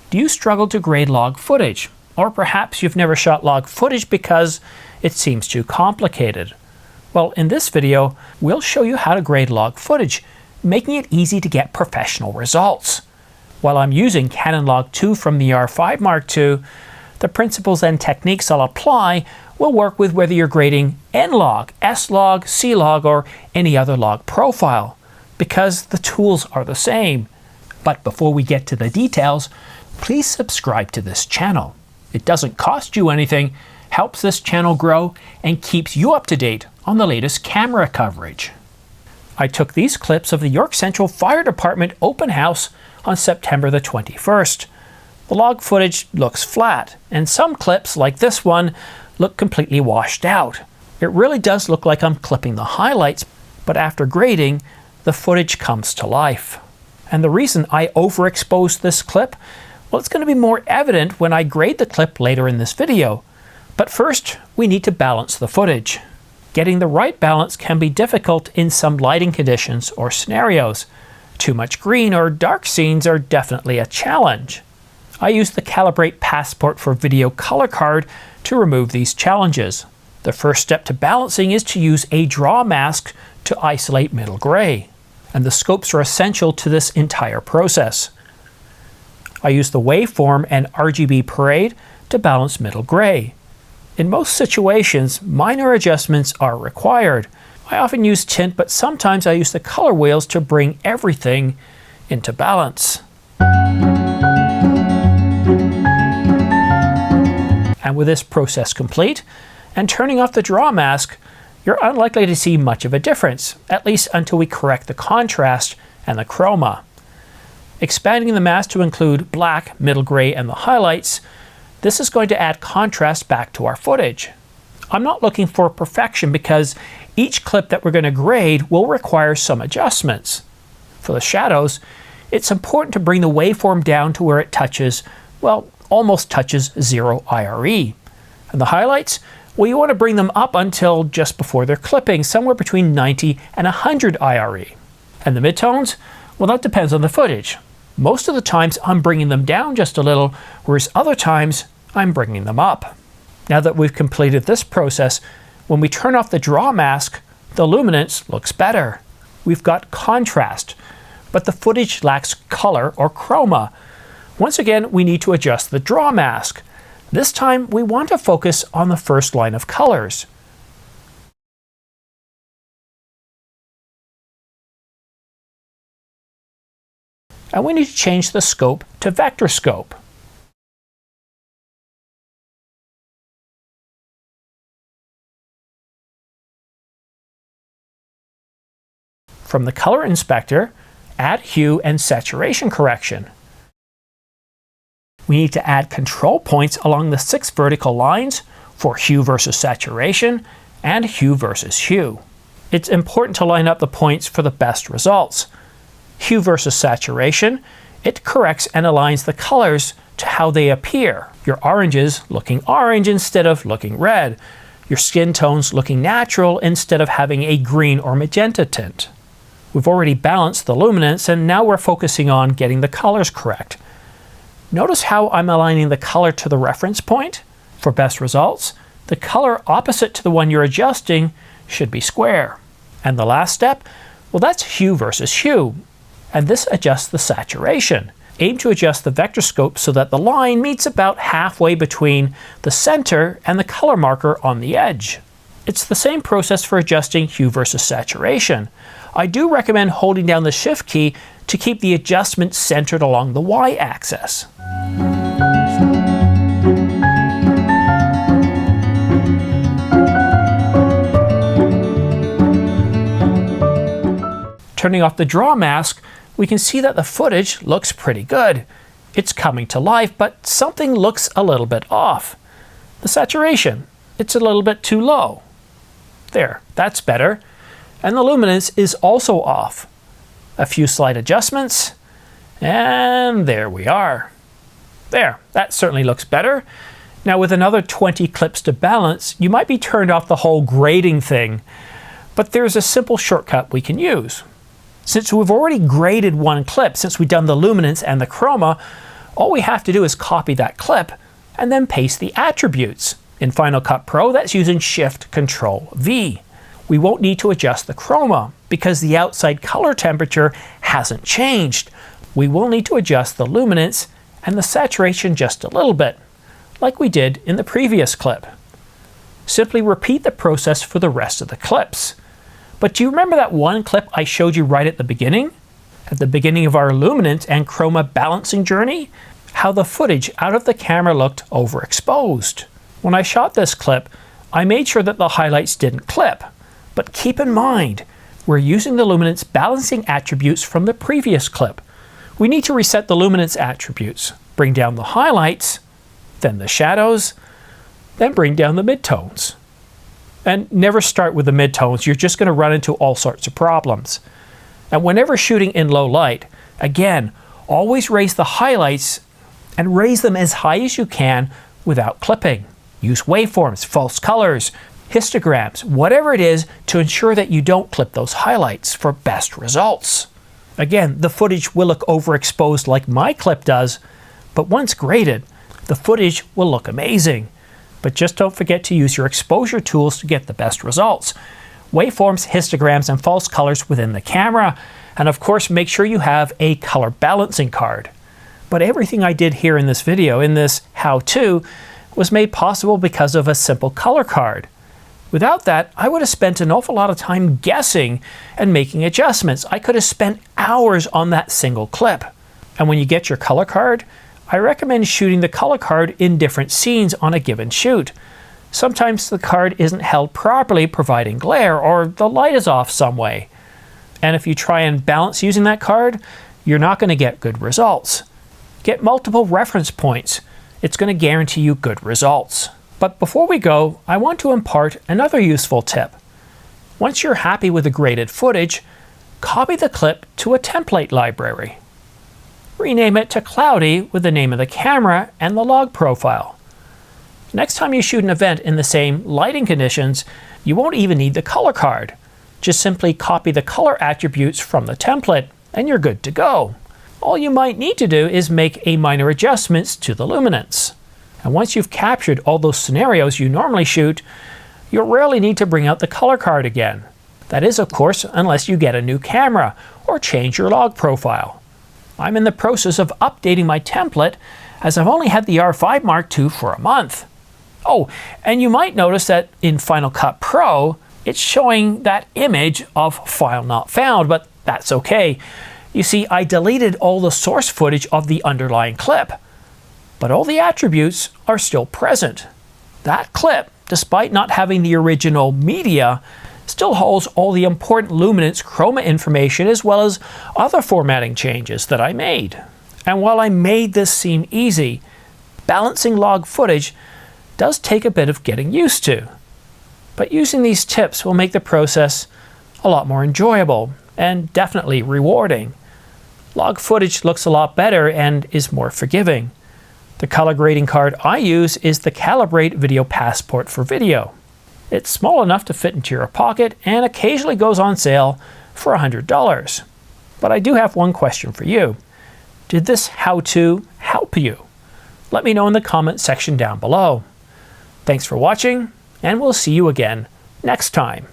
Do you struggle to grade log footage? Or perhaps you've never shot log footage because it seems too complicated. Well, in this video, we'll show you how to grade log footage, making it easy to get professional results. While I'm using Canon Log 2 from the R5 Mark II, the principles and techniques I'll apply will work with whether you're grading N-Log, S-Log, C-Log, or any other log profile, because the tools are the same. But before we get to the details, please subscribe to this channel. It doesn't cost you anything, helps this channel grow, and keeps you up to date on the latest camera coverage. I took these clips of the York Central Fire Department open house on September the 21st. The log footage looks flat, and some clips, like this one, look completely washed out. It really does look like I'm clipping the highlights, but after grading, the footage comes to life. And the reason I overexposed this clip, well, it's going to be more evident when I grade the clip later in this video. But first, we need to balance the footage. Getting the right balance can be difficult in some lighting conditions or scenarios. Too much green or dark scenes are definitely a challenge. I use the Calibrate Passport for Video color card to remove these challenges. The first step to balancing is to use a draw mask to isolate middle gray, and the scopes are essential to this entire process. I use the waveform and RGB parade to balance middle gray. In most situations, minor adjustments are required. I often use tint, but sometimes I use the color wheels to bring everything into balance. And with this process complete, and turning off the draw mask, you're unlikely to see much of a difference, at least until we correct the contrast and the chroma. Expanding the mask to include black, middle gray, and the highlights, this is going to add contrast back to our footage. I'm not looking for perfection because each clip that we're going to grade will require some adjustments. For the shadows, it's important to bring the waveform down to where it touches, well, almost touches 0 IRE. And the highlights, well, you want to bring them up until just before they're clipping, somewhere between 90 and 100 IRE. And the midtones, well, that depends on the footage. Most of the times I'm bringing them down just a little, whereas other times I'm bringing them up. Now that we've completed this process, when we turn off the draw mask, the luminance looks better. We've got contrast, but the footage lacks color or chroma. Once again, we need to adjust the draw mask. This time we want to focus on the first line of colors. And we need to change the scope to vector scope. From the color inspector, add hue and saturation correction. We need to add control points along the 6 vertical lines for hue versus saturation and hue versus hue. It's important to line up the points for the best results. Hue versus saturation, it corrects and aligns the colors to how they appear. Your oranges looking orange instead of looking red. Your skin tones looking natural instead of having a green or magenta tint. We've already balanced the luminance, and now we're focusing on getting the colors correct. Notice how I'm aligning the color to the reference point. For best results, the color opposite to the one you're adjusting should be square. And the last step, well, that's hue versus hue. And this adjusts the saturation. Aim to adjust the vector scope so that the line meets about halfway between the center and the color marker on the edge. It's the same process for adjusting hue versus saturation. I do recommend holding down the Shift key to keep the adjustment centered along the Y-axis. Turning off the draw mask, we can see that the footage looks pretty good. It's coming to life, but something looks a little bit off. The saturation, it's a little bit too low. There, that's better. And the luminance is also off. A few slight adjustments, and there we are. There, that certainly looks better. Now with another 20 clips to balance, you might be turned off the whole grading thing, but there's a simple shortcut we can use. Since we've already graded one clip, since we've done the luminance and the chroma, All we have to do is copy that clip and then paste the attributes. In Final Cut Pro, that's using Shift-Control-V. We won't need to adjust the chroma because the outside color temperature hasn't changed. We will need to adjust the luminance and the saturation just a little bit, like we did in the previous clip. Simply repeat the process for the rest of the clips. But do you remember that one clip I showed you right at the beginning? At the beginning of our luminance and chroma balancing journey? How the footage out of the camera looked overexposed. When I shot this clip, I made sure that the highlights didn't clip. But keep in mind, we're using the luminance balancing attributes from the previous clip. We need to reset the luminance attributes, bring down the highlights, then the shadows, then bring down the midtones. And never start with the midtones, you're just going to run into all sorts of problems. And whenever shooting in low light, again, always raise the highlights and raise them as high as you can without clipping. Use waveforms, false colors, histograms, whatever it is to ensure that you don't clip those highlights for best results. Again, the footage will look overexposed like my clip does, but once graded, the footage will look amazing. But just don't forget to use your exposure tools to get the best results. Waveforms, histograms, and false colors within the camera, and of course make sure you have a color balancing card. But everything I did here in this video, in this how-to, was made possible because of a simple color card. Without that, I would have spent an awful lot of time guessing and making adjustments. I could have spent hours on that single clip. And when you get your color card, I recommend shooting the color card in different scenes on a given shoot. Sometimes the card isn't held properly, providing glare, or the light is off some way. And if you try and balance using that card, you're not going to get good results. Get multiple reference points. It's going to guarantee you good results. But before we go, I want to impart another useful tip. Once you're happy with the graded footage, copy the clip to a template library. Rename it to Cloudy with the name of the camera and the log profile. Next time you shoot an event in the same lighting conditions, you won't even need the color card. Just simply copy the color attributes from the template and you're good to go. All you might need to do is make a minor adjustments to the luminance. And once you've captured all those scenarios you normally shoot, you'll rarely need to bring out the color card again. That is, of course, unless you get a new camera or change your log profile. I'm in the process of updating my template as I've only had the R5 Mark II for a month. Oh, and you might notice that in Final Cut Pro, it's showing that image of file not found, but that's okay. You see, I deleted all the source footage of the underlying clip, but all the attributes are still present. That clip, despite not having the original media, still holds all the important luminance chroma information as well as other formatting changes that I made. And while I made this seem easy, balancing log footage does take a bit of getting used to. But using these tips will make the process a lot more enjoyable and definitely rewarding. Log footage looks a lot better and is more forgiving. The color grading card I use is the Calibrate Video Passport for Video. It's small enough to fit into your pocket and occasionally goes on sale for $100. But I do have one question for you. Did this how-to help you? Let me know in the comment section down below. Thanks for watching, and we'll see you again next time.